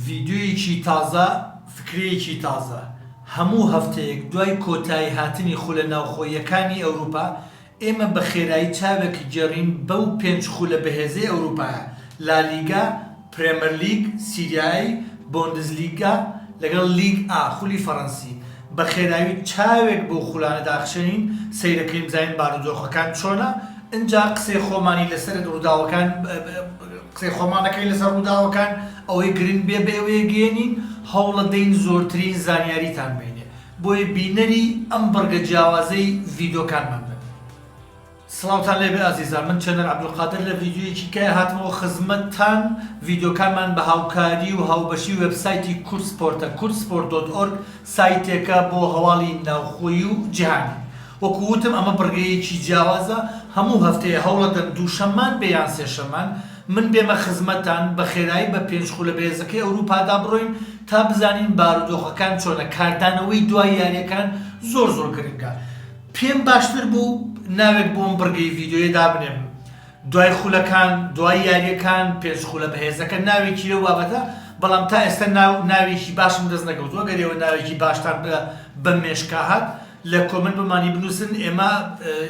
ڤیدیۆیەکی تازە فکرەیەکی تازە هەموو هەفتەیەک دوای کۆتایی هاتنی خولە ناوخۆییەکانی ئەوروپا ئێمە بە خێرایی چاوێکی گەڕین بەو پێنج خولە بەهێزەی ئەوروپایە لالیگا، پرێمەر لیگ، سیریایی، بۆندزلیگا لەگەڵ لیگ ئا خولی فەڕەنسی بە خێراوی چاوێک بۆ خولانە داخشێنین سەیرەکەین بزانین بارودۆخەکان چۆنە ئینجا قسەی خۆمانی لەسەر ڕووداوەکان قسەی خۆمانەکەی لەسەر ڕووداوەکان ئەوەی گرنگ بێ بەوەیە گێنین هەوڵە دەین زۆرترین زانیاریتان بینێ بۆیە بینەری ئەم بەرگە جیاوازەی ڤیدیۆکانمان بن. سڵاوتان لێبێ ئازیزان، من چەنەر عەبدولقادر لە ڤیدیۆیەکی کای هاتمەوە خزمەتتان ڤیدیۆکانمان بە هاوکاری و هاوبەشی وێبسایتی کورسپۆرتە کورسپۆرت.org سایتێکە بۆ هەواڵی ناوخۆیی و جیهانی. وەکو وتم ئەمە بڕگەیەکی جیاوازە هەموو هەفتەیە هەوڵە دەم دووشەممان بێ یان سێشەممان من بێمە خزمەتتان بە خێرایی بە پێنج خولە بەهێزەکەی ئەوروپادا بڕۆین تا بزانین بارودۆخەکان چۆنە کاردانەوەی دوای یاریەکان زۆر گرنگە. پێم باشتر بوو ناوێک بۆم بڕگەی ڤیدیۆیە دابنێم دوای خولەکان دوای یاریەکان پێنج خولە بەهێزەکە ناوێکی لەو بابەتە، بەڵام تا ئێستا ناوێکی باشم دەست نەکەوتووە گەرێەوە ناوێکی باشتان بە مێشکا هات لە کۆمنت بمانی بنووسن ئێمە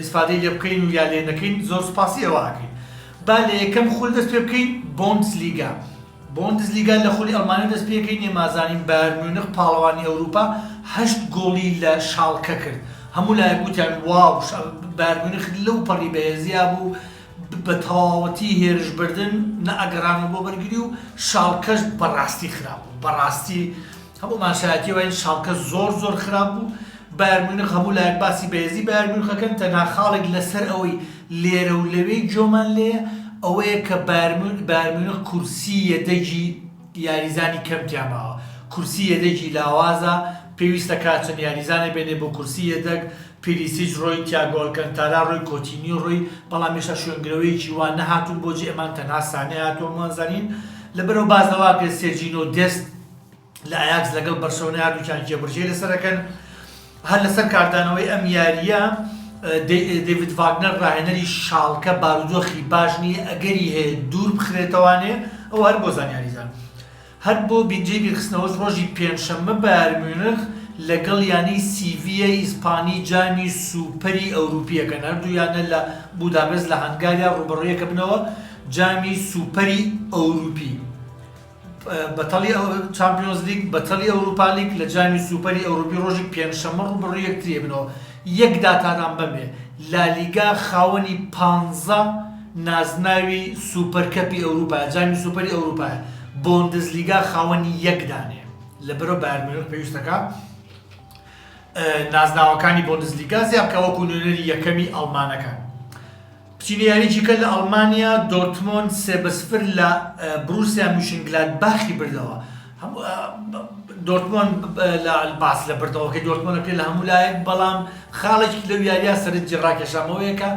ئیسفادەی لێ بکەین و یا لێ نەکەین زۆر سوپاسی ئەوە ئاکەین. با لە یەکەم خول دەست پێ بکەین بۆندسلیگا. بۆندسلیگا لە خولی ئەڵمانی دەست پێکەین ئێمازانین بایر میونخ پاڵەوانی ئەوروپا 8 گۆڵی لە شالکە کرد. هەموو لایەک گوتیان واو بایر میونخ لەو پەڕی بەهێزیا بوو بە تەواوەتی هێرشبردن نەئەگەڕانەوە بۆ بەرگری و شالکەش بەڕاستی خراپ بوو. بەڕاستی هەموومان شایەتی وایین شالکە زۆر خراپ بوو. بایر میونخ هەموو لایەک باسی بەهێزی بایر میونخەکەن تەنها خاڵێک لەسەر ئەوەی لێرە و لەوەی جۆمان لێ ئەوەیە کە بایر میونخ کورسی یەدەگی یاریزانی کەمتیان ماوە. کورسی یەدەگی لاوازە پێویستە کاچەند یاریزانە بێنێ بۆ کورسی یەدەگ پیلیسیچ ڕۆی تیاگۆ ئەلکەنتارا ڕۆی کۆتینیۆ ڕۆی بەڵام هێشتا شوێنگرەوەیەکی وان نەهاتوون بۆ جێ ئەمان تەنها سانێ هاتووەمان زانین لەبەرەوە بازەوا کرد سێرجینۆ دێست لە ئایاکس لەگەڵ بەرشەلۆنە هاتوویان کێبڕژێ لەسەرەکەن هەر لەسەر کاردانەوەی ئەم یاریە دەیڤید ڤاگنەر ڕاهێنەری شالکە بارودۆخی باش نییە ئەگەری هەیە دوور بخرێتەوانێ ئەو هەر بۆ زانیاریزان هەر بۆ بینجێ بیرخستنەوەش ڕۆژی پێنجشەممە بایر میونخ لەگەڵ یانەی سیڤیە ئیسپانی جامی سوپەری ئەوروپیەکەن هەردوویانە لە بوداپێست لە هەنگاریا ڕوبەڕوویەکە بنەوە جامی سوپەری ئەوروپی بەتەڵی چامپیۆنز لیگ بەتەڵی ئەوروپا لیگ لە جامی سوپەری ئەوروپی ڕۆژی پێنجشەممە ڕوبەڕووی یەکتریە بنەوە. یەک داتادان بەمێ لالیگا خاوەنی 15 نازناوی سوپەرکەپی ئەوروپایە جامی سوپەری ئەوروپایە بۆندزلیگا خاوەنی یەک دانێ لەبەرەوە بایر میونخ پێویستەکە نازناوەکانی بۆندزلیگا زیاد بکە وەکو نوێنەری یەکەمی ئەڵمانەکان. بچینە یاریی کە لە ئەڵمانیا دۆرتمۆند 3-0 لە بروسیا موشنگلادباخی بردەوە. دۆرتمۆند باس لە بردەوەکەی دۆرتمۆندەکە لە هەموو لایەک بەڵام خاڵێکی لەو یاریە سەرنجی ڕاکێشامەوەیەکە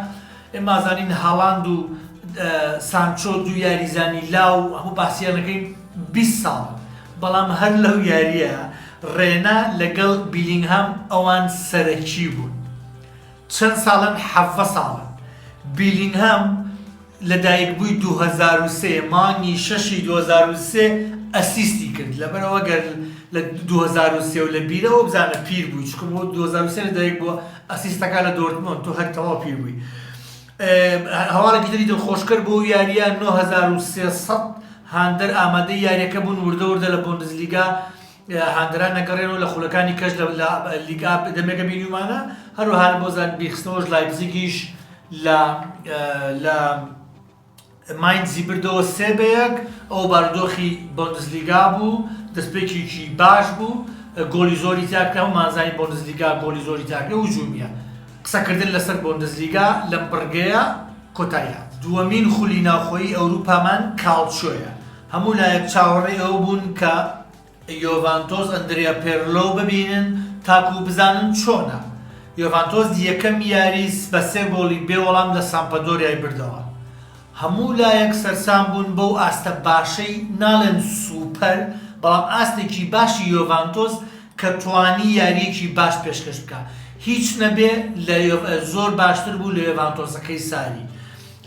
ئێمازانین هاڵاند و سانچۆ دوو یاریزانی لاو هەموو باسییانەکەین 20 ساڵ بەڵام هەر لەو یاریە ڕێنا لەگەڵ بیلینگهام ئەوان سەرەکی بوون. چەند ساڵن 7 ساڵن. بیلینگهام لەدایک بووی 2003 مانگی 6 2003 ئەسیستی کرد لەبەرەوە گەر لە 2003 و لە بیرەوە بزانە پیر بووی چکە بۆ 2003 لەدایک بووە ئەسیستەکە لە دۆرتمۆند تۆ هەر تەواو پیر بووی. هەواڵێکی تری دڵخۆشکەر بۆ یاریە 9300 هاندەر ئامادەی یاریەکە بوون وردە لە بۆندزلیگا هاندەران نەگەڕێنەوە لە خولەکانی کەش لە لیگا دەمێکە بینیمانە هەروەها بۆ زان بیرخستنەوەش لایپزیگیش لە ماینزی بردەوە 3-1 ئەو بارودۆخی بۆندزلیگا بوو دەستپێکێکی باش بوو گۆلی زۆری تیاکرا و مازانی بۆندزلیگا گۆلی زۆری تیاکرا و جومیە قسەکردن لەسەر بۆندزلیگا لەم بڕگەیە کۆتاییە. دووەمین خولی ناوخۆیی ئەوروپامان کاڵچۆیە. هەموو لایەک چاوەڕێی ئەو بوون کە یۆڤانتۆس ئەندریا پێرلۆ ببینن تاکو بزانن چۆنە. یۆڤانتۆس یەکەم یاری بە 3 گۆڵی بێ وەڵام لە سامپدۆریای بردەوە. هەموو لایەک سەرسام بوون بەو ئاستە باشەی ناڵێن سوپەر بەڵام ئاستێکی باشی یۆڤانتۆس کە توانی یاریەکی باش پێشکەش بکە هیچ نەبێ لە زۆر باشتر بوو لە یۆڤانتۆسەکەی ساری.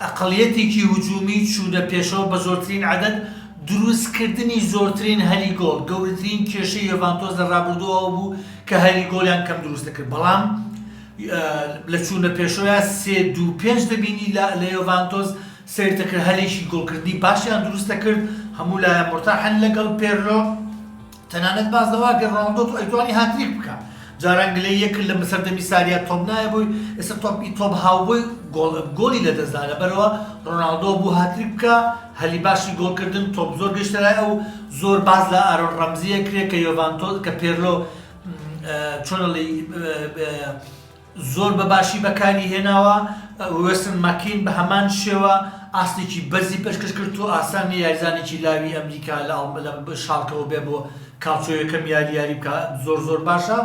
ئەقڵیەتێکی هجومی چوونە پێشەوە بە زۆرترین عەدەد دروستکردنی زۆرترین هەلی گۆڵ گەورەترین کێشەی یۆڤانتۆس لە ڕابردووەوە بوو کە هەلی گۆڵیان کەم دروست دەکرد بەڵام لە چوونە پێشۆیە 3-2-5 دەبینی لە یۆڤانتۆس سێرتەکرد هەلێکی گۆڵکردنی باشیان دروست دەکرد هەموو لایەن مرتاحن لەگەڵ پێرلۆ تەنانەت باز لەوە کە ڕۆناڵدۆ ئەیتوانی هاتریک بکە جاران گلەی یەکرد لە سەردەمی ساریە تۆپ نایە بووی ئێستا تۆپ هاوبووی گۆڵی لەدەستدا لەبەرەوە ڕۆناڵدۆ بوو هاتریک بکە هەلی باشی گۆڵکردن تۆپ زۆر گەشتەرای ئەو زۆر باز لە ئارۆن ڕەمزیە کرێ کە یۆڤانتۆس کە پێرلۆ چۆنەڵی زۆر بەباشی بەکاری هێناوە وێستن ماکین بە هەمان شێوە ئاستێکی بەرزی پێشکەش کرد و ئاسانی یاریزانێکی لاوی ئەمریکا لە شاڵکەوە بێ بۆ کاڵچۆ یەکەم یاری بکە زۆر باشە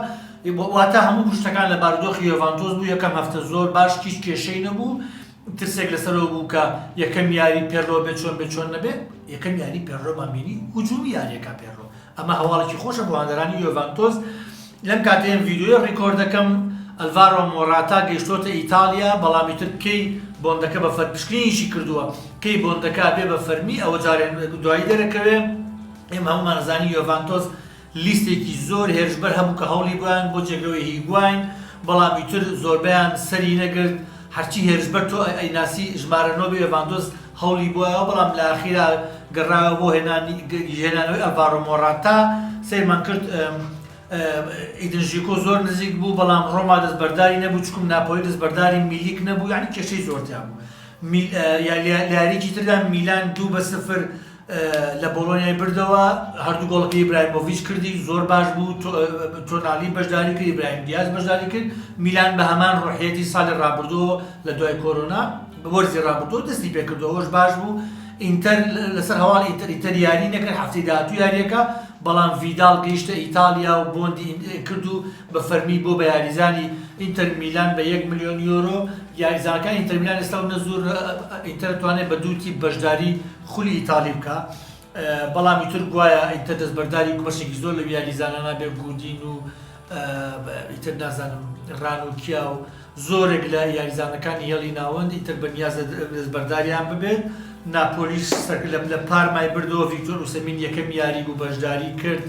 واتە هەموو پشتەکان لە بارودۆخی یۆڤانتۆس بوو یەکەم هەفتە زۆر باش هیچ کێشەی نەبوو ترسێک لەسەرەوە بوو کە یەکەم یاری پێرلۆ بێت چۆن نەبێت یەکەم یاری پێرلۆمان بینی هجومی یاریەکە پێرلۆ ئەمە هەواڵێکی خۆشە بۆ هاندەرانی یۆڤانتۆس لەم کاتەیەم ڤیدیۆی ڕیکۆرد دەکەم ئەلڤارۆ مۆراتا گەیشتۆتە ئیتالیا بەڵامی تر کەی بۆندەکە بە فەرپشکنیشی کردووە کەی بۆندەکە بێ بە فەرمی ئەوە جارێن دوایی دەرەکەوێ ئێمە هەمومان نەزانی یۆڤانتۆس لیستێکی زۆر هێرشبەر هەبوو کە هەوڵی بوویان بۆ جێگەوەی هیگواین بەڵامی تر زۆربیان سەری نەگرت هەرچی هێرشبەر تۆ ئەیناسی ژمارە نۆ بێ یۆڤانتۆس هەوڵی بووە بەڵام لە ئاخیرا گەڕاوە بۆ هێنانەوەی ئەلڤارۆ مۆراتا سەیرمان کرد ئیدنژیکۆ زۆر نزیک بوو بەڵام ڕۆما دەستبەرداری نەبوو چکم ناپۆلی دەستبەرداری میلیک نەبوو یعنی کێشەی زۆرتیان بوو یاریێکی تردا میلان 2-0 لە بۆلۆنیای بردەوە هەردوو گۆڵەکەی ئیبراهیمۆڤیچ کردی زۆر باش بوو تۆنالی بەشداری کرد ئیبراهیم دیاز بەشداری کرد میلان بە هەمان ڕۆحیەتی ساڵی ڕابردووە لە دوای کۆرۆنا وەرزی ڕابردووە دەستی پێکردەوەش باش بوو ئینتەر لەسەر هەواڵ ئینتەر یاری نەکرد هەفتەی داهاتوو یاریەکە بەڵام ڤیدال گەیشتە ئیتالیا و بۆندی کرد و بە فەرمی بۆ بە یاریزانی ئینتەر میلان بە 1 ملیۆن یۆرۆ یاریزانەکان ئینتەر میلان ئێستا نەزور ئینتەر توانێت بە دووتی بەشداری خولی ئیتالی بکە بەڵامی تر گوایە ئینتەر دەستبەرداری بەشێکی زۆر لە یاریزانانە بێ گودین و ئیتر نازانم ڕانوکیا و زۆرێک لە یاریزانەکانی هێڵی ناوەند ئیتر بەنیاز دەستبەرداریان ببێت ناپۆلیش لە پارمای بردەوە ڤیکتۆر ئوسەمین یەکەم یاری بوو بەشداری کرد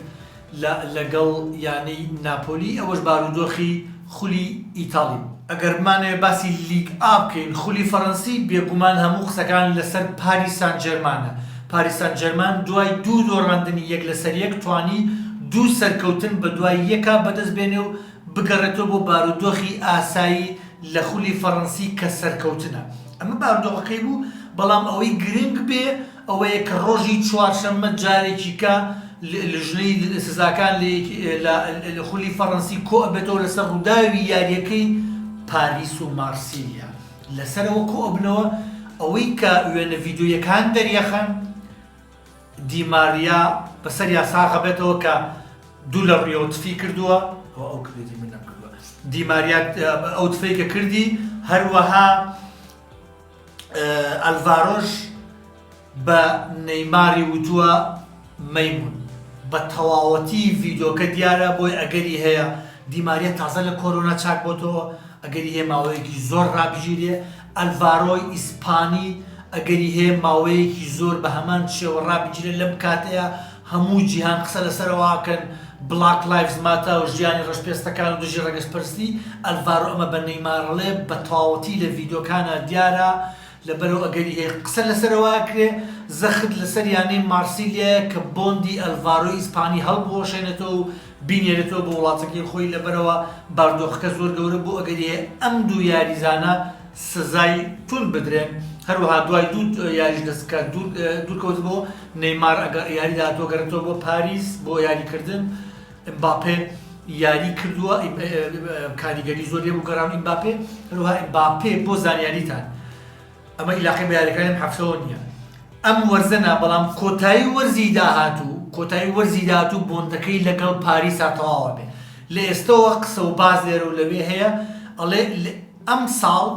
لەگەڵ یانەی ناپۆلی ئەوەش بارودۆخی خولی ئیتالی ئەگەر بمانەوێت باسی لیگ ئا بکەین خولی فەڕەنسی بێگومان هەموو قسەکان لەسەر پاریس سان جێرمانە پاریس سان جێرمان دوای دوو دۆڕاندنی یەک لەسەر یەک توانی دوو سەرکەوتن بە دوای یەکا بەدەست بێنێ و بگەڕێتەوە بۆ بارودۆخی ئاسایی لە خولی فەڕەنسی کە سەرکەوتنە ئەمە بارودۆخەکەی بوو بەڵام ئەوەی گرنگ بێ ئەوەیە کە ڕۆژی چوارشەممە جارێکی کە لە ژنەی سزاکان لە خولی فەڕەنسی کۆ ئەبێتەوە لەسەر ڕووداوی یاریەکەی پاریس و مارسیلیا لەسەرەوە کۆ ئەبنەوە ئەوەی کە وێنە ڤیدیۆیەکان دەریەخەن دیماریا بەسەر یاساغا بێتەوە کە دوو لە ڕیۆتفی کردووە ئەو کردی من نەکردووە دیماریا ئەو تفەی کە کردی هەروەها ئەلڤارۆش بە نەیماری وتووە مەیمون بە تەواوەتی ڤیدیۆکە دیارە بۆی ئەگەری هەیە دیماریا تازە لە کۆرۆنا چاک بۆتەوە ئەگەری هەیە ماوەیەکی زۆر ڕابژیرێ ئەلڤارۆی ئیسپانی ئەگەری هەیە ماوەیەکی زۆر بە هەمان شێوە ڕابژیرێ لەم کاتەیە هەموو جیهان قسە لەسەرەوەکەن بلاک لایڤز ماتە و ژیانی ڕەشپێستەکان و دژی ڕەگەشپەرستی ئەلڤارۆ ئەمە بە نەیمارڵێ بە تەواوەتی لە ڤیدیۆکانە دیارە لەبەرەوە ئەگەری هەیە قسە لەسەرەوەکرێ زەخت لەسەر یانەی مارسیلیە کە بۆندی ئەلڤارۆی ئیسپانی هەڵبۆشێنێتەوە و بینێرێتەوە بۆ وڵاتەکەی خۆی لەبەرەوە باردۆخەکە زۆر گەورە بۆ ئەگەری هەیە ئەم دوو یاریزانە سزای تون بدرێن هەروەها دوای دوو یاریش دەستکە دوورکەوت بۆ نەیمار یاری داهاتۆ گەڕێتەوە بۆ پاریس بۆ یاریکردن ئەمباپێ یاری کردووە کاریگەری زۆر لێ بوو گەڕان ئەمباپێ هەروەها ئەمباپێ بۆ زانیاریتان ئەمە ئیلاقی بە یاریەکانم حەفسەوە نییە ئەم وەرزەنا بەڵام کۆتایی وەرزی داهاتوو بۆندەکەی لەگەڵ پاریسا تەواوە بێ لە ئێستەوە قسە و باز لێرە و لەوێ هەیە ئەڵێ ئەم ساڵ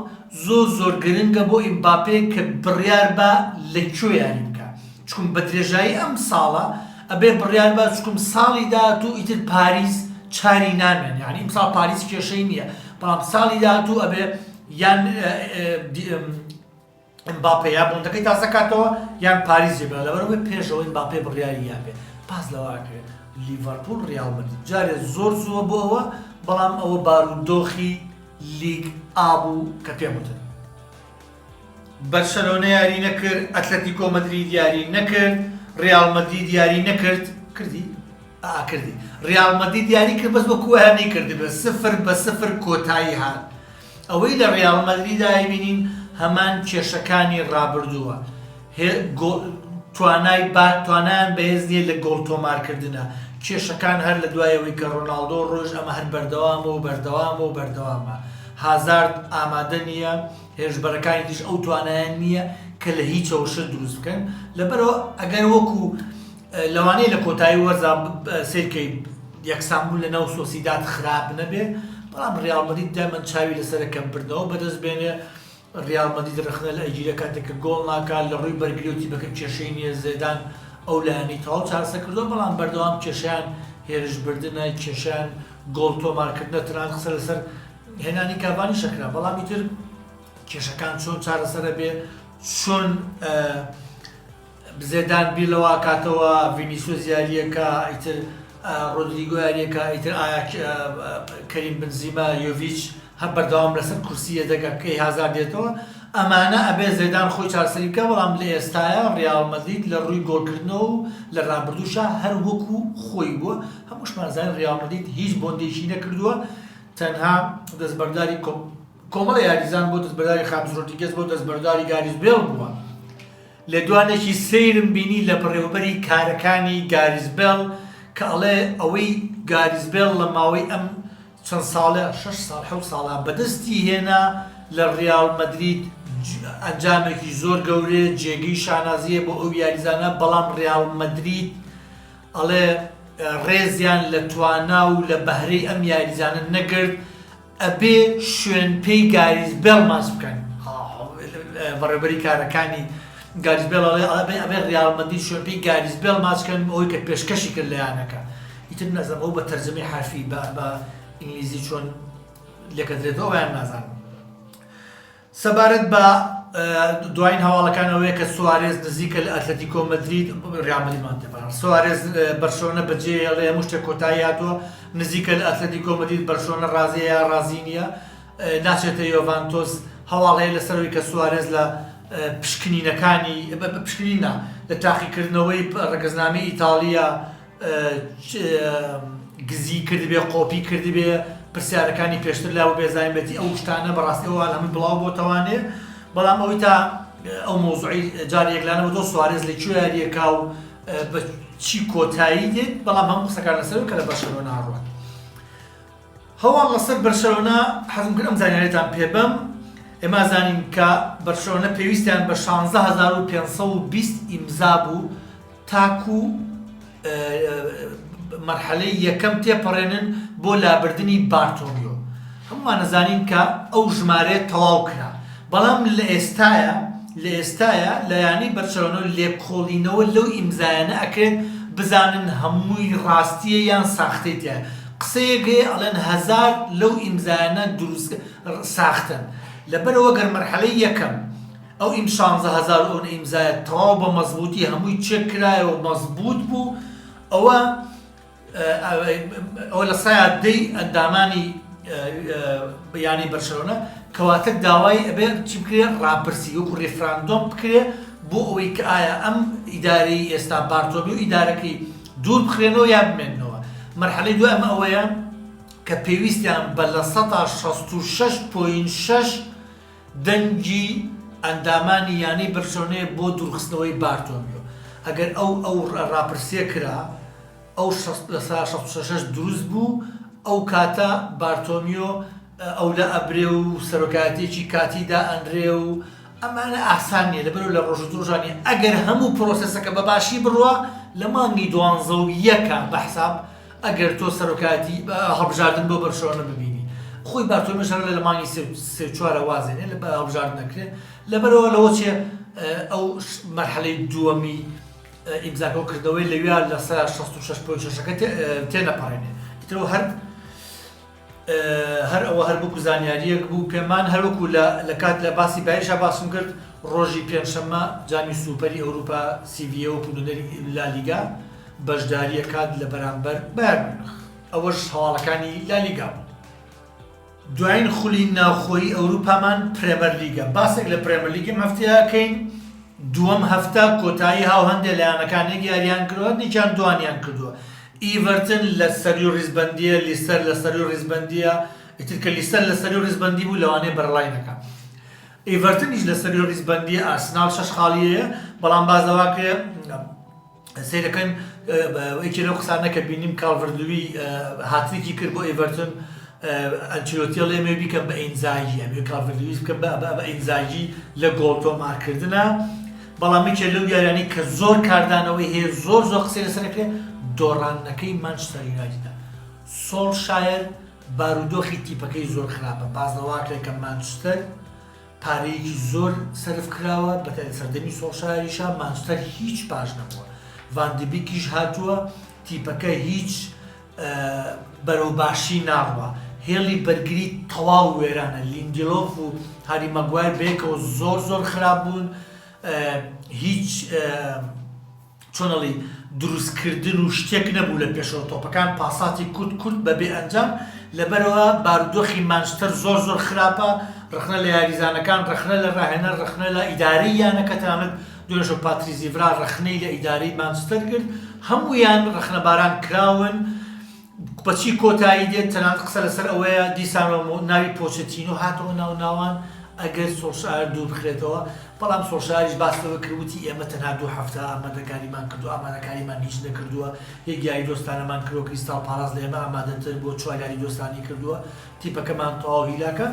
زۆر گرنگە بۆ ئیمباپێ کە بڕیار بە لەکوێ یاری بکە چکم بە درێژایی ئەم ساڵە ئەبێ بڕیار بە چکم ساڵی داهاتوو ئیتر پاریس چاری نامێن یعنی ئەم ساڵ پاریس کێشەی نییە بەڵام ساڵی داهاتوو ئەبێ یان ئەمباپێ یا بۆندەکەی تازەکاتەوە یان پاریس جێبێ لەبەرەوەی پێشەوەی ئەمباپێ بڕیاری یابێ پاس لەواکرێت لیڤەرپوڵ ڕیال مەدرید جارێ زۆر زووە بۆ ئەوە بەڵام ئەوە بارودۆخی لیگ ئابوو کە پێم وتن بەرشەلۆنە یاری نەکرد ئەتلەتیکۆ مەدرید یاری نەکرد ڕیال مەدرید یاری نەکرد کردی؟ کردی ڕیال مەدرید یاری کرد بەس وەکو هەنی کردی بە 0-0 کۆتایی هات ئەوەی لە ڕیال مەدریدا بینین هەمان کێشەکانی ڕابردووە توانایان بەهێز نییە لە گۆڵ تۆمارکردنە کێشەکان هەر لە دوایەوەی کە ڕۆناڵدۆ ڕۆژ ئەمە هەر بەردەوامە هازارد ئامادە نییە هێژبەرەکانی دیش ئەو توانایان نییە کە لە هیچەوە شت دروست بکەن لەبەرەوە ئەگەر وەکو لەوانەیە لە کۆتایی وەرزا سێرکەی یەکسانبوون لە ناو سۆسیداد خراپ نەبێ بەڵام ڕیال مەدرید دایمەن چاوی لەسەرەکەم بردنەوە بەدەست بێنێ ڕیال مەدرید رەخنە لە ئەیجیرە کاتێککە گۆڵ ناکات لە ڕووی بەرگریوتی بەکەم کێشەی نییە زێدان ئەو لایەنی تەواو چارەسەر کردەوە بەڵام بەردەوام کێشیان هێرشبردنە کێشیان گۆڵ تۆمارکردنە تران قسە لەسەر هێنانی کاڤانی شەکرا بەڵام ئیتر کێشەکان چۆن چارەسەرە بێ چۆن زێدان بیر لەوە کاتەوە ڤینیسیۆس یاریەکە ئیتر ڕۆدریگۆ یاریەکە ئیتر ئایا کەریم بنزیما یۆڤیچ هەر بەردەوام لەسەر کورسیە دەگە کەی هازار دێتەوە ئەمانە ئەبێ زێدان خۆی چارەسەری بکە بەڵام لە ئێستاە ڕیال مەدرید لە ڕووی گۆڵکردنەوە و لە ڕابردووشە هەر وەکو خۆی بووە هەمووشمان زانین ڕیال مەدرید هیچ بۆندێکی نەکردووە تەنها دەستبەرداری کۆمەڵە یاریزان بۆ دەستبەرداری خامس ڕۆدریگێز بۆ دەستبەرداری گاریزبێڵ بووە لە دوانێکی سەیرم بینی لە بەڕێوەبەری کارەکانی گاریزبێڵ کە ئەڵێ ئەوەی گاریزبێڵ لە ماوەی ئەم چەند ساڵە 6 ساڵ 7 ساڵە بەدەستی هێنا لە ڕیال مەدرید ئەنجامێکی زۆر گەورێ جێگەی شانازیە بۆ ئەو یاریزانە بەڵام ڕیال مەدرید ئەڵێ ڕێزیان لە توانا و لە بەهرەی ئەم یاریزانە نەگرت ئەبێ شوێن پێی گاریزبێڵ ماچ بکەن بەڕێوەبەری کارەکانی گاریزبێڵ ئەبێ ڕیال مەدرید شوێن پێی گاریزبێڵ ماچکەن ئەوەی کە پێشکەشی کرد لە یانەکە ئیتر نەزانم ئەو بە تەرجەمەی حرفی بە ئینگلیزی چۆن لێکەدرێتەوە یان نازانم سەبارەت بە دوایین هەواڵەکانەوەیە کە سوارێز نزیکە لە ئەتلەتیکۆ مەدرید ڕیال مەدریدمان تێپەڕان سوارێز بەرشەلۆنە بەجێ هێڵێ هەموو شتێک کۆتایی هاتووە نزیکە لە ئەتلەتیکۆ مەدرید بەرشەلۆنە ڕازیە یا ڕازی نییە ناچێتە یۆڤانتۆس هەواڵ هەیە لەسەرەوەی کە سوارێز لە پشکنینەکانی پشکنینە لە تاقیکردنەوەی ڕەگەزنامەی ئیتاڵیا گزی کردبێ قۆپی کردبێ پرسیارەکانی پێشتر لا و بێزانبەتی ئەو شتانە بەڕاستیەوە هەمووی بڵاو بۆتەوانێ بەڵام ئەوەی تا ئەو مۆزوعی جارێکلانەوە دۆ سوارێز لە کوێ یاریەکا و بە چی کۆتایی دێت بەڵام هەموو قسەکان لەسەر کە لە بەرشەلۆنا هەڕوات هەواڵ لەسەر بەرشەلۆنا حەزم کرد ئەم زانیاریتان پێ بەم ئێمە زانین کە بەرشەلۆنە پێویستیان بە 16520 ئیمزا بوو تاکو مەرحەلەی یەکەم تێپەڕێنن بۆ لابردنی بارتۆمیۆ هەمووان نەزانین کە ئەو ژمارەیە تەواو کرا بەڵام لە ئێستاە لەیانی بەرشەلۆنە لێکۆڵینەوە لەو ئیمزایانە ئەکرێت بزانن هەمووی ڕاستیە یان ساختێتە قسەیەکێ ئەڵێن 1000 لەو ئیمزایانە دروست ساختن لەبەرەوە گەر مەرحەلەی یەکەم ئەو ئیم 16000 ئەو ئیمزایە تەواو بە مەزبوطی هەمووی چێک کرایەوە مەزبوط بوو ئەوە لە سایە دەی ئەندامانی ینی بەرشەلۆنە کەواتە داوای ئەبێ چی بکرێ ڕاپرسی وەکو ڕێفراندۆم بکرێ بۆ ئەوەی کە ئایا ئەم ئیدارەی ئێستا بارتۆمی و ئیدارەکەی دوور بخرێنەوە یا بمێننەوە مەرحەلەی دوای ئەمە ئەوەیە کە پێویستیان بە لە 166.6 دەنگی ئەندامانی یانەی بەرشەلۆنەیە بۆ دوورخستنەوەی بارتۆمیۆ ئەگەر ئەو ڕاپرسیە کرا ئەو 66 دروست بوو ئەو کاتە بارتۆمیۆ ئەو لە ئەبرێ و سەرۆکاتێکی کاتیدا ئەنرێ و ئەمانە ئاسان نیە لەبەرەوە لە ڕۆژ ڕۆژانی ئەگەر هەموو پرۆسەسەکە بەباشی بڕوە لە مانگی 12 بە حساب ئەگەر تۆ سەرۆکاتی هەڵبژاردن بۆ بەرشەلۆنە ببینی خۆی بارتۆمیۆش لە مانگی 3-4 وازێنێ لە هەڵبژاردن نەکرێت لەبەرەوە لەوە چێ ئەو مەرحەلەی دووەمی ئیمزاکە کردەوەی لەوێ لە 66.6ەکە تێنەپەڕێنێ ئیترەوە هەر ئەوە هەر بوو زانیاریەک بوو پێمان هەروەکو لە کات لە باسی باێشا باسم کرد ڕۆژی پێنجشەممە جامی سوپەری ئەوروپا سیڤیە و پونەری لالیگا بەشداریە کات لە بەرامبەر بایر مونخ. ئەوەش هەواڵەکانی لالیگا بوو. دوایین خولی ناوخۆیی ئەوروپامان پرێمەر لیگە. باسێک لە پرێمەر لیگی هەفتەیەکەین. دووەم هەفتە کۆتایی هاو هەندێک لایەنەکانێک یاریان کردووە، نیجان دوانیان کردووە. ئیڤەرتن لە سەری و ڕیزبەندیە، لیستەر لە سەری و ڕیزبەندیە، ئیتر کە لیستەر لە سەری و ڕیزبەندی بوو لەوانەیە بەرەڵای نەکا. ئیڤەرتنیش لە سەری و ڕیزبەندیە، ئارسنال 6 خاڵیەیە، بەڵام بازەواکە سیرەکەن یەکێ لەو قسانە کە بینیم کاڵڤەردلووی هاتریکی کرد بۆ ئیڤەرتن، ئەنچلۆتی ئەمێ بیکەم بە ئینزاژی، ئەمێ کاڵڤەردلووی بکەم بە ئینزاژی لە گۆڵ تۆمارکردنە. بەڵام یەکێ لەو یاریانەی کە زۆر کاردانەوەی هەیە، زۆر قسەی لەسەرەکرێ، دۆڕانەکەی مانچستەر یونایتدە. سۆڵشایر بارودۆخی تیپەکەی زۆر خراپە. بازنەواکرێک کە مانچستەر پارەیەکی زۆر سەرف کراوە، بە سەردەمی سۆڵشایریشە مانچستەر هیچ باش نەبووە. ڤاندبیکیش هاتووە، تیپەکە هیچ بەرەوباشی ناڕوە. هێڵی بەرگری تەواو وێرانە. لیندلۆف و هاری مەگوایر بەیەکەوە زۆر خراپ بوون. هیچ چۆنەڵی دروستکردن و شتێک نەبوو لە پێشەوە. تۆپەکان پاساتی کورت بەبێ ئەنجام. لەبەرەوە بارودۆخی مانچستەر زۆر خراپە. ڕخنە لە یاریزانەکان، ڕخنە لە ڕاهێنەر، ڕخنە لە ئیدارەی یانەکە، تەنانەت دوێژە پاتریزیڤرا ڕخنەی لە ئیدارەی مانچستەر کرد. هەموویان ڕخنەباران کراون. بەچی کۆتایی دێت، تەنانەت قسە لەسەر ئەوەیە دیسان ناوی پۆچێتینۆ هاتەوە ناوان ئەگەر سۆڵشایر دوو بخرێتەوە. بەڵام سۆڵشایریش باسەوە کردوتی ئێمە تەنها 2 هەفتە ئامادەکاریمان کردووە، ئامادەکاریمان هیچ نەکردووە. یەک یاری دۆستانەمان کردووە، کریستال پالاس لە ئێمە ئامادەتر بۆ 4 یاری دۆستانی کردووە، تیپەکەمان تەواو هیلاکە.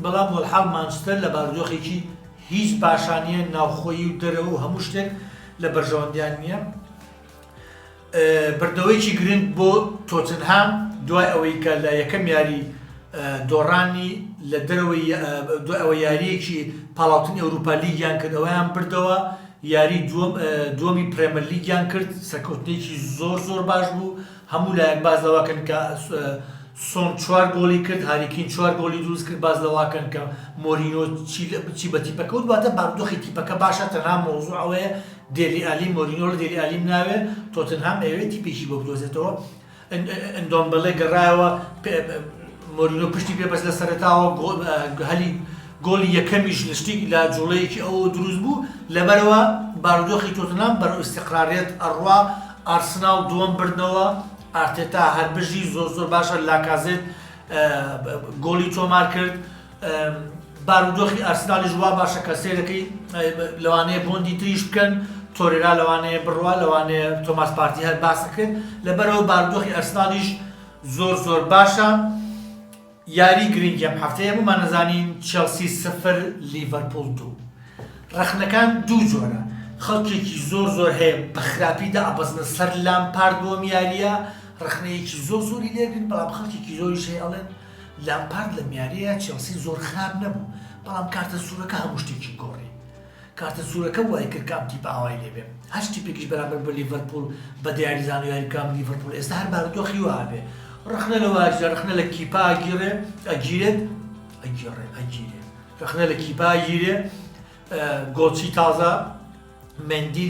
بەڵام وەڵحاڵ مانچستەر لە بارودۆخێکی هیچ باشانیە، ناوخۆیی و دەرەوە و هەموو شتێک لە بەرژەوەندیان نییە. بردەوەیکی گرنگ بۆ تۆتنهام دوای ئەوەی کە لە یەکەم یاری دۆڕانی لە دەرەوەی یاریەکی پاڵاوتنی ئەوروپا لیگیان کرد، ئەوەیان بردەوە. یاری دووەمی پرێمەر لیگیان کرد، سەرکەوتنێکی زۆر باش بوو. هەموو لایەک باز لەواکەن کە سۆن 4 گۆڵی کرد، هاریکین 4 گۆڵی دروست کرد. باز لەواکەن کە مۆرینۆ چی بە تیپەکە و دواتە بارودۆخی تیپەکە باشە. تەنها مۆزوع ئەوەیە دێلی ئالی، مۆرینۆ لە دێلی ئالیم ناوێ. تۆتنهام ئەوێ تیپێکی بۆ بدۆزێتەوە. ئەندۆمبەڵێ گەڕایەوە، مۆرینۆ پشتی پێ بەس لە سەرەتاوە هەلی گۆڵی یەکەمیش لەشتی لە جوڵەیەکی ئەوە دروست بوو. لەبەرەوە بارودۆخی تۆتنهام بەرەو ئیستیقراریەت ئەڕوا. ئارسنال دووەم بردنەوە، ئارتێتا هەربژی زۆر باشە. لاکازێت گۆڵی تۆمار کرد. بارودۆخی ئارسنالیش وا باشە کە سێرەکەی لەوانەیە بۆندی تریش بکەن. تۆرێرا لەوانەیە بڕوا، لەوانەیە تۆماس پارتی هەر باسە کرد. لەبەرەوە بارودۆخی ئارسنالیش زۆر باشە. یاری گرنگی ئەم هەفتەیە بوومان نەزانین چێلسی 0 لیڤەرپوڵ 2. ڕخنەکان دوو جۆرە. خەڵکێکی زۆر هەیە بە خراپیدا ئەبەزنە سەر لامپارد بۆ میاریە، ڕخنەیەکی زۆری لێگرن. بەڵام خەڵکێکی زۆریش هەیە ئەڵێن لامپارد لە میاریە چێلسی زۆر خراپ نەبوو، بەڵام کارتە سوورەکە هەموو شتێکی گۆڕی. کارتە سوورەکە وای کرد کام تیپ ئاوای لێبێ. هەر تیپێکیش بەرامبەر بە لیڤەرپوڵ بە دیاریزان و یاریکام لیڤەرپوڵ ئێستا هەر بارودۆخی وابێ. ڕخنە لە واژە، ڕخنە لە کیپا ئەگیرێت، ڕخنە لە کیپا ئەگیرێ. گۆڵچی تازە مندی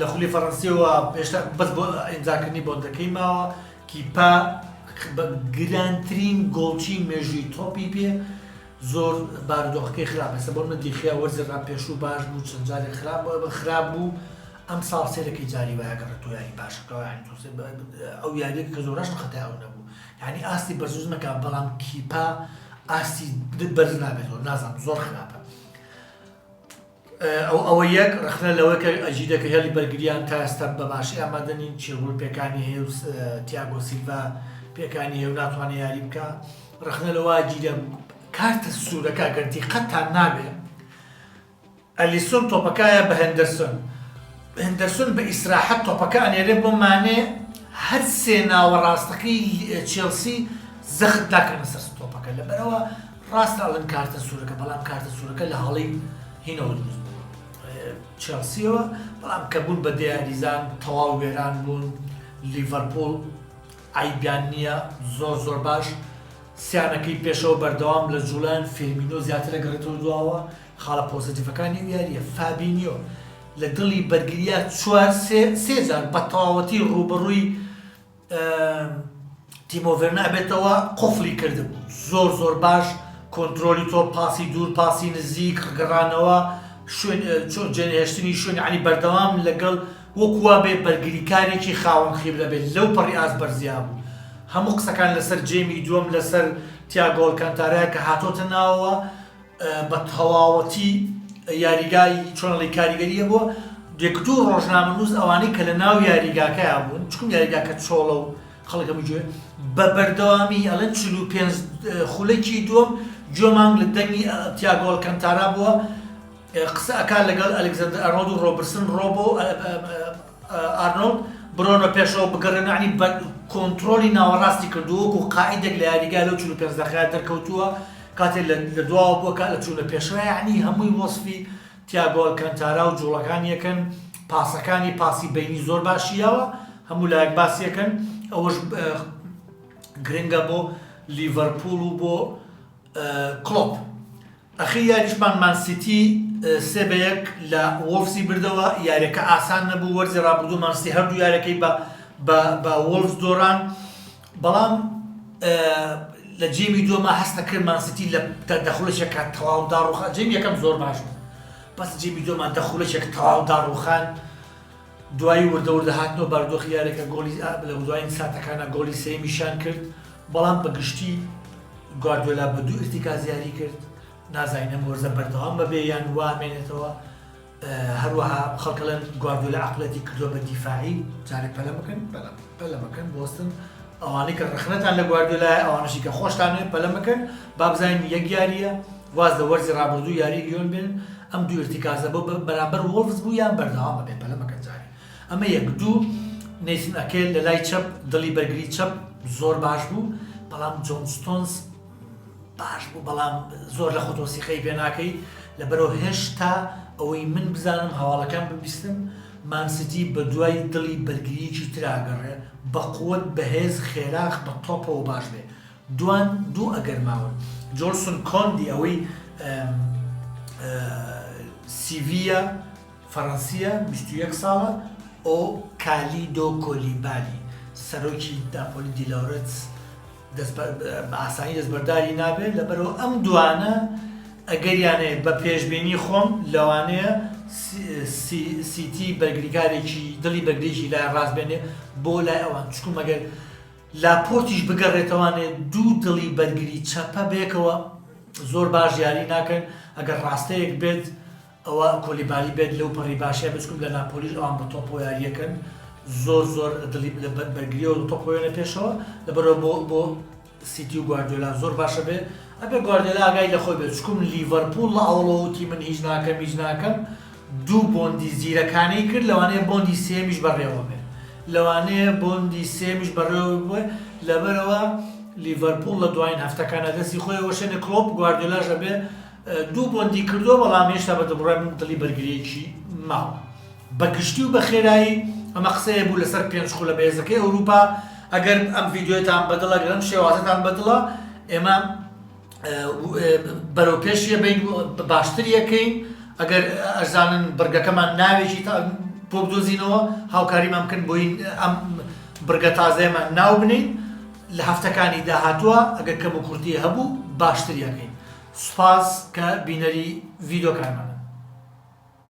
لە خولی فەڕەنسیەوە پێشتا بەس بۆ ئیمزاکردنی بۆندەکەی ماوە. کیپا گرانترین گۆڵچی مێژووی تۆپی پێ. زۆر بارودۆخەکەی خراپە. سە بۆ من دیخیا وەرزێرا پێشوو باش بوو، چەند جارێک خراپ بوو. ئەم ساڵ سێرەکەی جاری وایە گەڕێتەوە یاری باشەکەەوە. ئەو یاریێک کە زۆرەش خەتای ئەو نەبوو، یعنی ئاستی بەرزوز نەکا. بەڵام کیپا ئاستی بەرز نابێتەوە، نازانم زۆر خراپە. ئەوە یەک ڕخنە لەوەی کە ئەجیدەکە هێڵی بەرگریان تا ئێستا بە باشی ئامادە نین. چێبوو پێکانی هەیە و تیاگۆ سیلڤا پێکانی هەیە و ناتوانێت یاری بکە. ڕخنە لەوە ئەجیدە کارتە سوورەکە گەردی قەتان نابێ. ئەلیسۆن تۆپەکایە بە هەندەرسۆن بە ئیسراحەت تۆپەکە ئەنێرێ بۆ مانێ. هەر سێ ناوەڕاستەکەی چێلسی زەخت داکەنە سەر تۆپەکە. لەبەرەوە ڕاست ئەڵێن کارتە سوورەکە، بەڵام کارتە سوورەکە لە هەڵەی هینەوە دروست بوو چێلسیەوە. بەڵام کە بوون بە دیاریزان تەواو وێران بوون. لیڤەرپوڵ عیبیان نییە، زۆر باش. سیانەکەی پێشەوە بەردەوام لە جوڵان فێرمینۆ زیاتر گەڕێتەوە دواوە. خاڵە پۆزیتیڤەکانی یاریە فابینیۆ لە دڵی بەرگریە چوار سێجار بە تەواوەتی ڕوبەڕووی تیمۆڤێرنا بێتەوە قفلی کردبوو زۆر باش کۆنتترۆلی تۆ پاسی دوور پاسی نزیک گەڕانەوە جێنهێشتنی شوێن عنی بەردەوام لەگەڵ وەکووا بێ بەرگریکارێکی خاوەن خیبرە بێت لەو پەڕی ئاس بەرزیا بوو هەموو قسەکان لەسەر جێمی دووەم لەسەر تیاگۆ ئەلکانتارایە کە هاتۆتە ناوەوە بە تەواوەتی یاریگای چۆنەڵی کاریگەریە بووە یەک دوو ڕۆژنامەنووس ئەوانەی کە لە ناو یاریگاکەیان بوون چکم یاریگاکە چۆڵە و خەڵکەمی گوێ بە بەردەوامی ئەڵەن 45 خولەکی دووەم جۆمان لە دەنگی تیاگۆ ئەلکانتارا بووە قسە ئەکان لەگەڵ ئەلێکزاندەر ئارنۆڵد و ڕۆبرتسن ڕۆبۆ ئارنۆڵد بڕۆنە پێشەوە بگەڕێن عنی کۆنتترۆلی ناوەڕاستی کردووەکو قائیدێک لە یاریگای لەو 45 دەقەیە دەرکەوتووە کاتێک لە دواوە بووە کات لە چوونە پێشەوە یعنی هەمووی وەسفی تیاگۆ ئەلکانتارا و جوڵەکان یەکەن پاسەکانی پاسی بینی زۆر باشیەوە هەموو لایەک باسی یەکەن ئەوەش گرنگە بۆ لیڤەرپوڵ و بۆ کلۆپ ئەخی یاریشمان مانسیتی 3-1 لە وۆلفزی بردەوە یاریەکە ئاسان نەبوو وەرزی ڕابردوو مانسیتی هەردوو یاریەکەی بە وۆلفز دۆڕان بەڵام لە جێمی دووەمە هەست دەکرد مانسیتی لە دەخولەشێکە تەواو داڕوخان جێمی یەکەم زۆر باش بوو بەس جێمی دووەمان دەخولەشێک تەواو داڕوخان دوایی وردە هاتنەوە باردۆخی یاریەکە گۆڵی لە دوایین ساتەکانە گۆڵی سێمیشان کرد بەڵام بەگشتی گواردیۆلا بە دوو ئرتیکاز یاری کرد نازانینە وەرزە بەردەوام بەبێ یان وامێنێتەوە هەروەها خەڵکەڵەن گواردیۆلا عەقڵەتی کردووە بە دیفاعی جارێک پەلە مەکەن بۆستن ئەوانەی کە ڕخنەتان لە گواردیۆلایە ئەوانەشی کە خۆشتانێت پەلە مەکەن با بزانین یەک یاریە واز لە وەرزی ڕابردوو یاری گیۆن بێن ئەم دوو ئرتیکازە بۆ بەرامبەر وۆلفز بوو یان بەردەوام بەبێ پەلە مەکەن جارێ ئەمە یەک دوو نەیسن ئەکێل لە لای چەپ دڵی بەرگری چەپ زۆر باش بوو بەڵام جۆن ستۆنز باش بوو بەڵام زۆر لە خۆتۆسیقەی پێ ناکەی لەبەرەوە هێشتا ئەوەی من بزانم هەواڵەکان ببیستم مانسیتی بە دوای دڵی بەرگریەکی تراگەڕێ بە قووەت بەهێز خێراخ بە تۆپەوە باش بێ دوان دوو ئەگەر ماون جۆرسون کۆندی ئەوەی سیڤیە فەڕەنسیە 21 ساڵە ئەو کالیدۆ کۆلیبالی سەرۆکی داپۆلی دیلەورەت بە ئاسانی دەستبەرداری نابێت لەبەرەوە ئەم دوانە ئەگەریانەیە بە پێشبینی خۆم لەوانەیە سیتی بەرگریکارێکی دڵی بەرگریشی لای ڕاستبێنێ بۆ لای ئەوان چکوم ئەگەر لاپۆرتیش بگەڕێتەوانێ دوو دڵی بەرگری چەپە بێکەوە زۆر باش یاری ناکەن ئەگەر ڕاستەیەک بێت ئەوە کۆلیبالی بێت لەو پەڕی باشیە بچکوم لە ناپۆلیش ئەوان بە تۆپۆ یاریەکەن زۆر دڵی بەرگریەوە تۆپۆیەنە پێشەوە لەبەرەوە بۆ سیتی و گواردیۆلا زۆر باشە بێت ئەبێ گواردیۆلا ئاگای لە خۆی بێت چکوم لیڤەرپوڵ لە ئەوڵەوتی من هیچ ناکەم دوو بۆندی زیرەکانەی کرد لەوانەیە بۆندی سێمیش بەڕێوە بێت لەوانەیە بۆندی سێمیش بەڕێوە بووە لەبەرەوە لیڤەرپوڵ لە دوایین هەفتەکانە دەستی خۆی وەشێنە کلۆپ گواردیۆلاش ئەبێ دوو بۆندی کردووە بەڵام هێشتا بە دەبڕای من دڵی بەرگریەکی ماوە بەگشتی و بە خێرایی ئەمە قسەیە بوو لەسەر 5 خولە بەهێزەکەی ئەوروپا ئەگەر ئەم ڤیدیۆتان بەدڵە گەرم شێوازەتان بەدڵە ئێمە بەرەو پێشیە بین باشتر یەکەین ئەگەر ئەزانن بەرگەکەمان ناوێکی بۆ بدۆزینەوە هاوکاریمان بکەن بۆین ئەم بەرگە تازەیەمان ناو بنین لە هەفتەکانی داهاتووە ئەگەر کەم و کورتی هەبوو باشتر یەکەین سوپاس کە بینەری ڤیدیۆکانمان